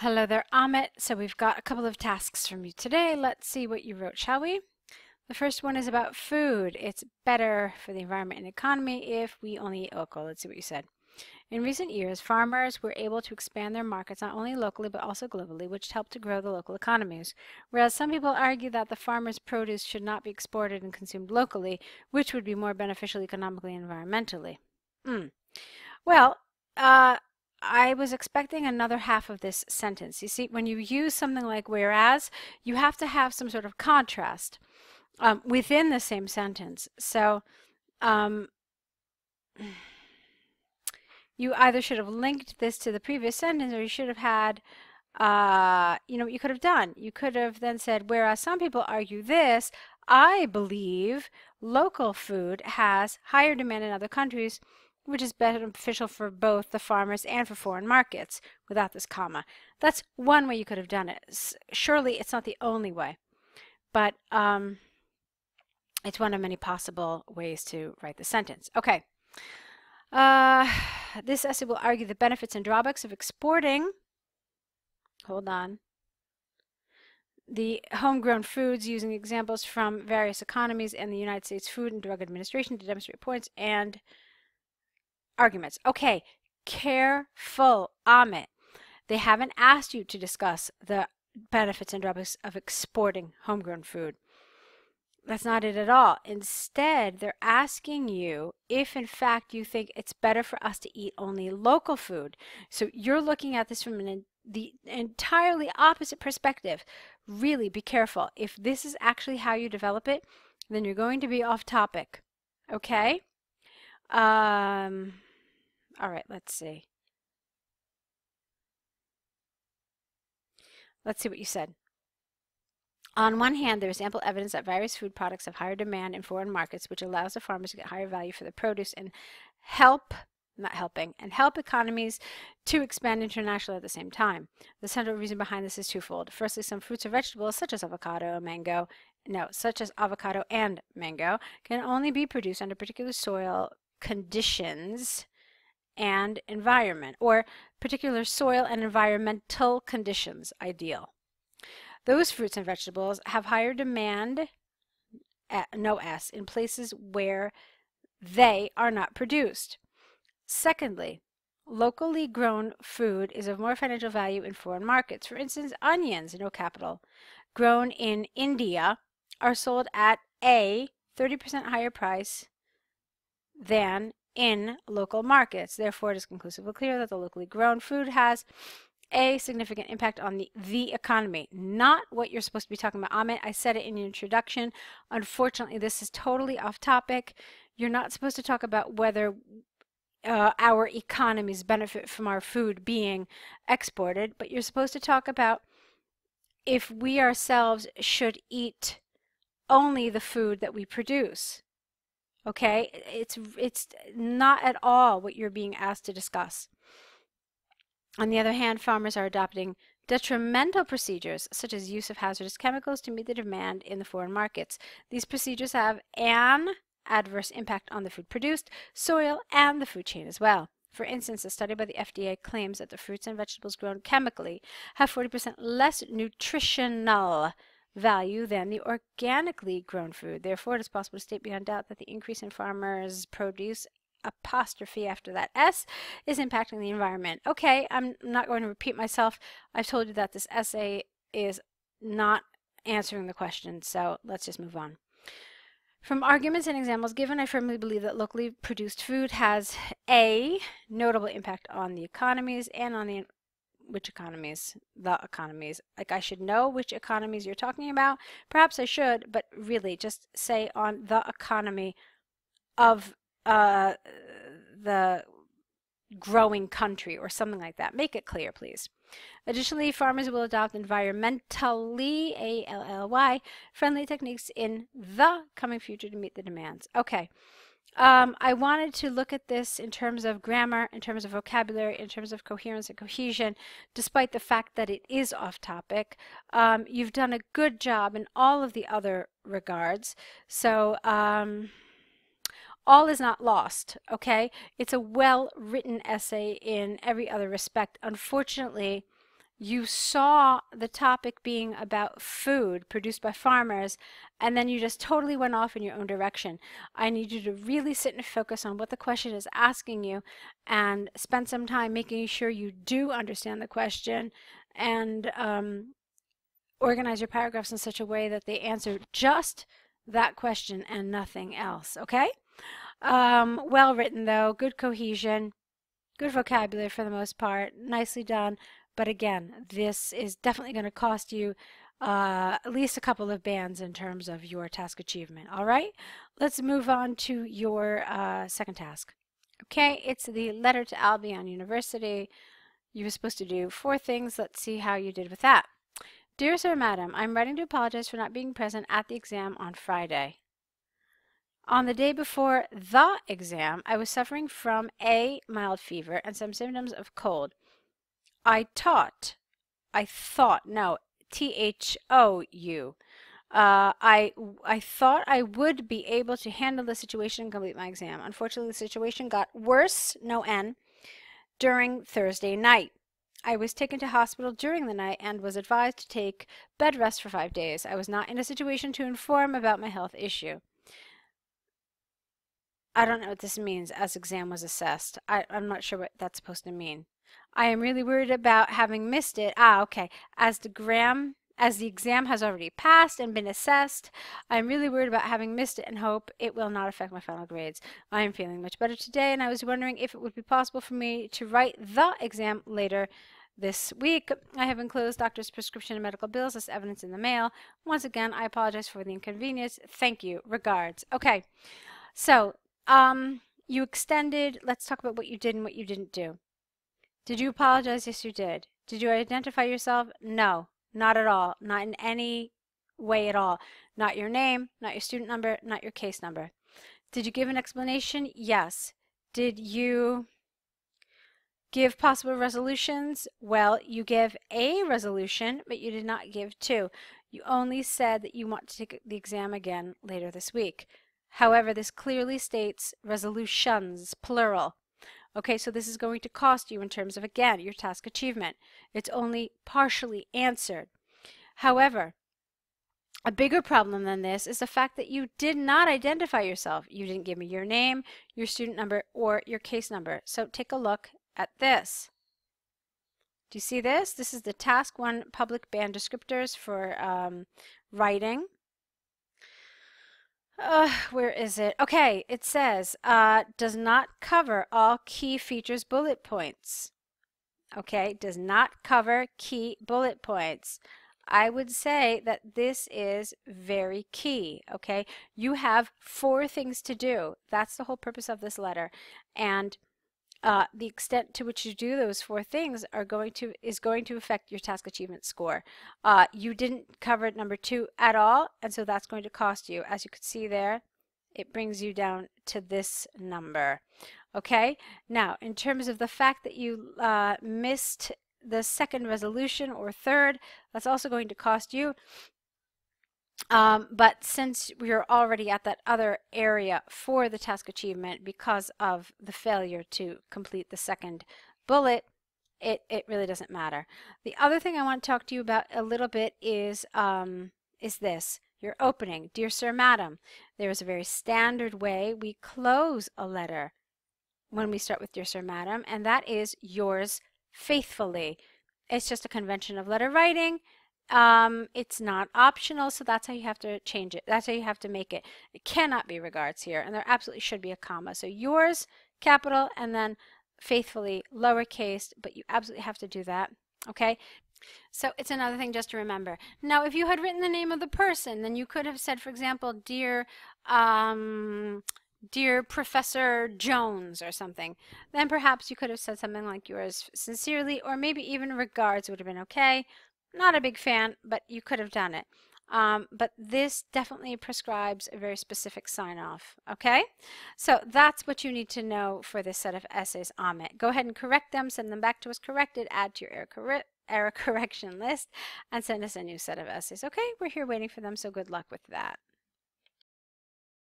Hello there, Amit. So we've got a couple of tasks from you today. Let's see what you wrote, shall we? The first one is about food. It's better for the environment and economy if we only eat local. Let's see what you said. In recent years, farmers were able to expand their markets not only locally but also globally, which helped to grow the local economies. Whereas some people argue that the farmers' produce should not be exported and consumed locally, which would be more beneficial economically and environmentally. Well, I was expecting another half of this sentence. You see, when you use something like whereas, you have to have some sort of contrast within the same sentence. So um, you either should have linked this to the previous sentence or you should have had, what you could have done. You could have then said, whereas some people argue this, I believe local food has higher demand in other countries, which is beneficial for both the farmers and for foreign markets, without this comma. That's one way you could have done it. Surely it's not the only way, but it's one of many possible ways to write the sentence. Okay. This essay will argue the benefits and drawbacks of exporting, hold on, the homegrown foods using examples from various economies and the United States Food and Drug Administration to demonstrate points and arguments. Okay, careful, Amit. They haven't asked you to discuss the benefits and drawbacks of exporting homegrown food. That's not it at all. Instead, they're asking you if in fact you think it's better for us to eat only local food. So you're looking at this from the entirely opposite perspective. Really be careful. If this is actually how you develop it, then you're going to be off topic. Okay? All right, let's see. Let's see what you said. On one hand, there is ample evidence that various food products have higher demand in foreign markets, which allows the farmers to get higher value for their produce and help economies to expand internationally at the same time. The central reason behind this is twofold. Firstly, some fruits or vegetables, such as avocado and mango, can only be produced under particular soil conditions and environment, or particular soil and environmental conditions ideal. Those fruits and vegetables have higher demand, no S, in places where they are not produced. Secondly, locally grown food is of more financial value in foreign markets. For instance, onions, no capital, grown in India are sold at a 30% higher price than in local markets. Therefore, it is conclusively clear that the locally grown food has a significant impact on the economy. Not what you're supposed to be talking about, Amit. I said it in your introduction. Unfortunately, this is totally off topic. You're not supposed to talk about whether our economies benefit from our food being exported, but you're supposed to talk about if we ourselves should eat only the food that we produce. Okay? It's not at all what you're being asked to discuss. On the other hand, farmers are adopting detrimental procedures, such as use of hazardous chemicals, to meet the demand in the foreign markets. These procedures have an adverse impact on the food produced, soil, and the food chain as well. For instance, a study by the FDA claims that the fruits and vegetables grown chemically have 40% less nutritional value than the organically grown food. Therefore, it is possible to state beyond doubt that the increase in farmers' produce apostrophe after that S is impacting the environment. Okay, I'm not going to repeat myself. I've told you that this essay is not answering the question, so let's just move on. From arguments and examples given, I firmly believe that locally produced food has a notable impact on the economies and on the which economies? The economies. Like I should know which economies you're talking about. Perhaps I should, but really just say on the economy of the growing country or something like that. Make it clear, please. Additionally, farmers will adopt environmentally, A-L-L-Y, friendly techniques in the coming future to meet the demands. Okay. I wanted to look at this in terms of grammar, in terms of vocabulary, in terms of coherence and cohesion, despite the fact that it is off topic. You've done a good job in all of the other regards. So, all is not lost, okay? It's a well-written essay in every other respect. Unfortunately, You saw the topic being about food produced by farmers, and then you just totally went off in your own direction. I need you to really sit and focus on what the question is asking you and spend some time making sure you do understand the question and organize your paragraphs in such a way that they answer just that question and nothing else, okay? Well written though, good cohesion, good vocabulary for the most part, nicely done. But again, this is definitely going to cost you at least a couple of bands in terms of your task achievement. All right, let's move on to your second task. Okay, it's the letter to Albion University. You were supposed to do 4 things. Let's see how you did with that. Dear Sir, Madam, I'm writing to apologize for not being present at the exam on Friday. On the day before the exam, I was suffering from a mild fever and some symptoms of cold. I thought, no, T-H-O-U. I thought I would be able to handle the situation and complete my exam. Unfortunately, the situation got worse, no N, during Thursday night. I was taken to hospital during the night and was advised to take bed rest for 5 days. I was not in a situation to inform about my health issue. I don't know what this means, as exam was assessed. I'm not sure what that's supposed to mean. I am really worried about having missed it. Okay. As the exam has already passed and been assessed, I am really worried about having missed it and hope it will not affect my final grades. I am feeling much better today, and I was wondering if it would be possible for me to write the exam later this week. I have enclosed doctor's prescription and medical bills as evidence in the mail. Once again, I apologize for the inconvenience. Thank you. Regards. Okay. So, you extended. Let's talk about what you did and what you didn't do. Did you apologize? Yes, you did. Did you identify yourself? No, not at all. Not in any way at all. Not your name, not your student number, not your case number. Did you give an explanation? Yes. Did you give possible resolutions? Well, you gave a resolution, but you did not give 2. You only said that you want to take the exam again later this week. However, this clearly states resolutions, plural. Okay, so this is going to cost you in terms of, again, your task achievement. It's only partially answered. However, a bigger problem than this is the fact that you did not identify yourself. You didn't give me your name, your student number, or your case number. So take a look at this. Do you see this? This is the Task 1 Public Band Descriptors for writing. Where is it? Okay, it says, does not cover all key features bullet points. Okay, does not cover key bullet points. I would say that this is very key, okay? You have 4 things to do. That's the whole purpose of this letter. And the extent to which you do those 4 things is going to affect your task achievement score. You didn't cover number 2 at all, and so that's going to cost you. As you can see there, it brings you down to this number. Okay, now in terms of the fact that you missed the second resolution or third, that's also going to cost you. But since we're already at that other area for the task achievement because of the failure to complete the second bullet, it really doesn't matter. The other thing I want to talk to you about a little bit is this. Your opening. Dear Sir, Madam, there is a very standard way we close a letter when we start with Dear Sir, Madam, and that is yours faithfully. It's just a convention of letter writing. It's not optional, so that's how you have to change it. That's how you have to make it. It cannot be regards here, and there absolutely should be a comma. So yours, capital, and then faithfully, lowercase, but you absolutely have to do that, okay? So it's another thing just to remember. Now, if you had written the name of the person, then you could have said, for example, Dear Professor Jones or something. Then perhaps you could have said something like yours sincerely, or maybe even regards would have been okay. Not a big fan, but you could have done it. But this definitely prescribes a very specific sign-off, okay? So that's what you need to know for this set of essays, Amit. Go ahead and correct them, send them back to us corrected, add to your error correction list, and send us a new set of essays, okay? We're here waiting for them, so good luck with that.